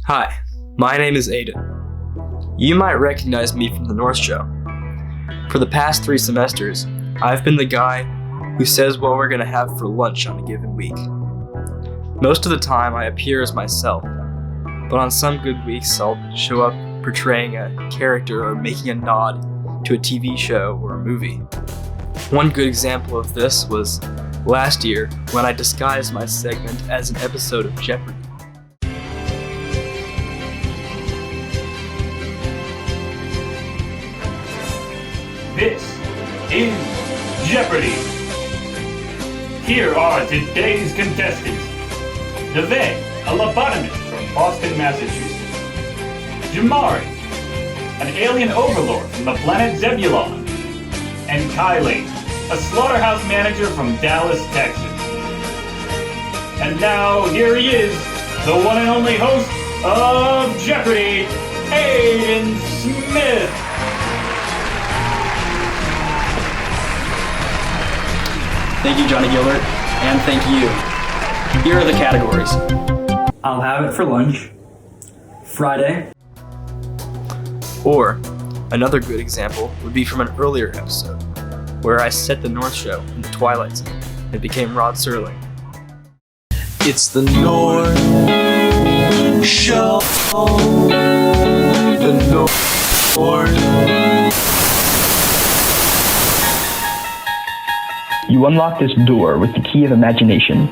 Hi, my name is Aidan. You might recognize me from the North Show. For the past 3 semesters, I've been the guy who says what we're going to have for lunch on a given week. Most of the time I appear as myself, but on some good weeks I'll show up portraying a character or making a nod to a TV show or a movie. One good example of this was last year when I disguised my segment as an episode of Jeopardy. This is Jeopardy! Here are today's contestants. Devay, a lobotomist from Boston, Massachusetts. Jamari, an alien overlord from the planet Zebulon. And Kylie, a slaughterhouse manager from Dallas, Texas. And now, here he is, the one and only host of Jeopardy, Aidan Smith! Thank you, Johnny Gilbert, and thank you. Here are the categories. I'll have it for lunch. Friday. Or, another good example would be from an earlier episode, where I set the North Show in the Twilight Zone and became Rod Serling. It's the North Show. The North. You unlock this door with the key of imagination.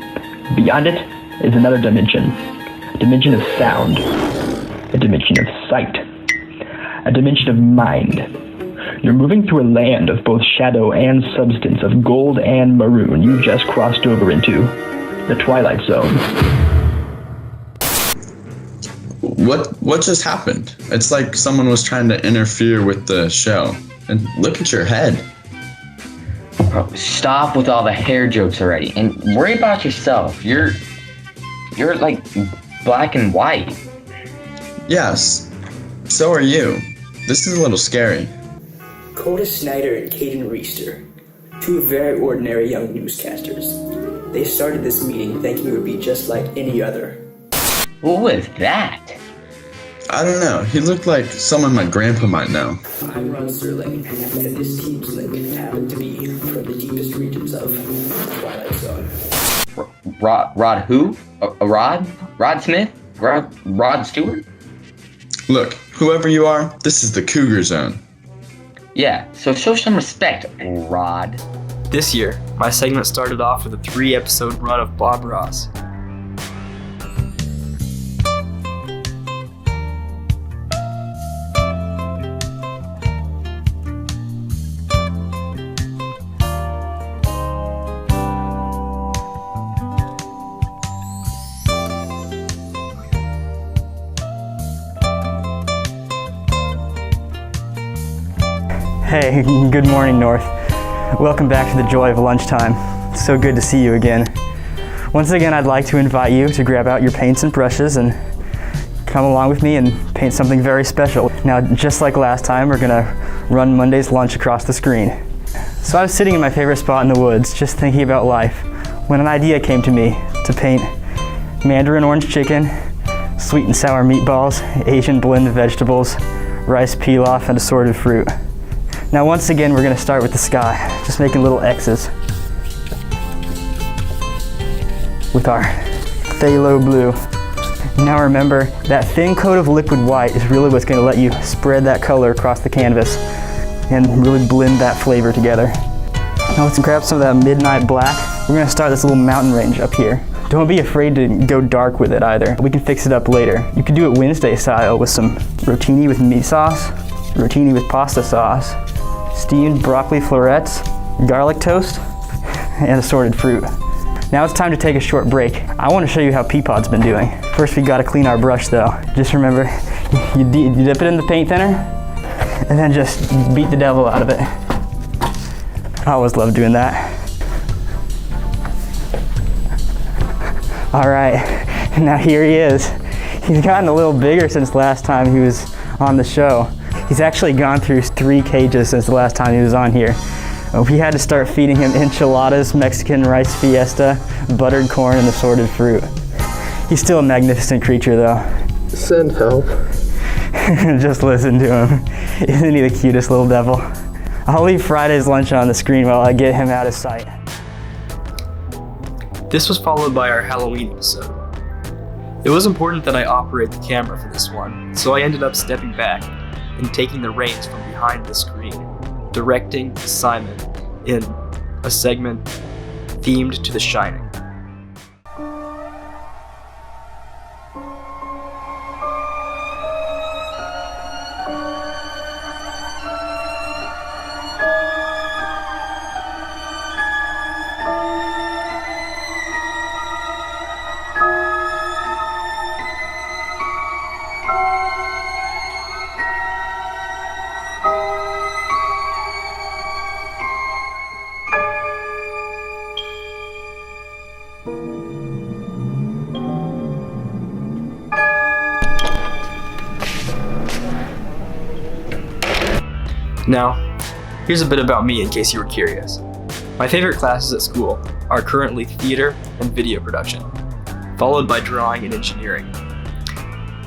Beyond it is another dimension. A dimension of sound. A dimension of sight. A dimension of mind. You're moving through a land of both shadow and substance, of gold and maroon. You just crossed over into the Twilight Zone. What just happened? It's like someone was trying to interfere with the show. And look at your head. Bro, stop with all the hair jokes already and worry about yourself. You're like black and white. Yes, so are you. This is a little scary. Coda Snyder and Caden Reister, 2 very ordinary young newscasters. They started this meeting thinking it would be just like any other. What was that? I don't know, he looked like someone my grandpa might know. I'm Rod Serling, and this team's link happened to be from the deepest regions of Twilight Zone. Rod who? Rod? Rod Smith? Rod Stewart? Look, whoever you are, this is the Cougar Zone. Yeah, so show some respect, Rod. This year, my segment started off with a 3-episode run of Bob Ross. Hey, good morning, North. Welcome back to the joy of lunchtime. It's so good to see you again. Once again, I'd like to invite you to grab out your paints and brushes and come along with me and paint something very special. Now, just like last time, we're gonna run Monday's lunch across the screen. So I was sitting in my favorite spot in the woods, just thinking about life, when an idea came to me to paint mandarin orange chicken, sweet and sour meatballs, Asian blend vegetables, rice pilaf, and assorted fruit. Now once again, we're gonna start with the sky, just making little X's with our phthalo blue. Now remember, that thin coat of liquid white is really what's gonna let you spread that color across the canvas and really blend that flavor together. Now let's grab some of that midnight black. We're gonna start this little mountain range up here. Don't be afraid to go dark with it either. We can fix it up later. You could do it Wednesday style with some rotini with meat sauce, rotini with pasta sauce, steamed broccoli florets, garlic toast, and assorted fruit. Now it's time to take a short break. I want to show you how Peapod's been doing. First we got to clean our brush though. Just remember, you dip it in the paint thinner, and then just beat the devil out of it. I always love doing that. All right, now here he is. He's gotten a little bigger since last time he was on the show. He's actually gone through 3 cages since the last time he was on here. We had to start feeding him enchiladas, Mexican rice fiesta, buttered corn, and assorted fruit. He's still a magnificent creature though. Send help. Just listen to him. Isn't he the cutest little devil? I'll leave Friday's lunch on the screen while I get him out of sight. This was followed by our Halloween episode. It was important that I operate the camera for this one, so I ended up stepping back and taking the reins from behind the screen, directing Simon in a segment themed to The Shining. Now, here's a bit about me in case you were curious. My favorite classes at school are currently theater and video production, followed by drawing and engineering.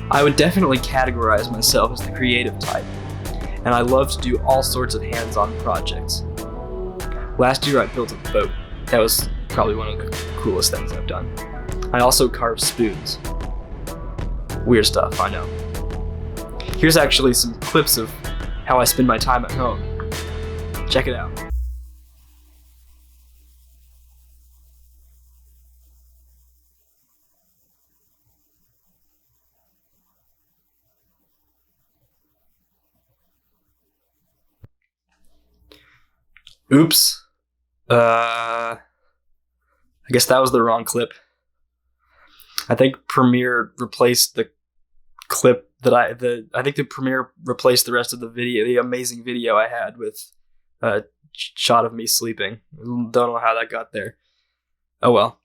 I would definitely categorize myself as the creative type, and I love to do all sorts of hands-on projects. Last year I built a boat. That was probably one of the coolest things I've done. I also carved spoons. Weird stuff, I know. Here's actually some clips of how I spend my time at home. Check it out. Oops. I guess that was the wrong clip. I think Premiere replaced the clip that I think the Premiere replaced the rest of the video, the amazing video I had, with a shot of me sleeping. Don't know how that got there. Oh well.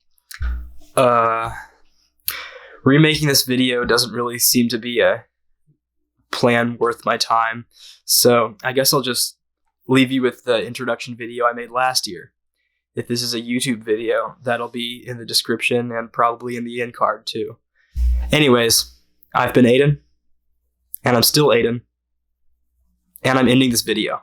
Remaking this video doesn't really seem to be a plan worth my time, so I guess I'll just leave you with the introduction video I made last year. If this is a YouTube video, that'll be in the description and probably in the end card too. Anyways, I've been Aidan, and I'm still Aidan, and I'm ending this video.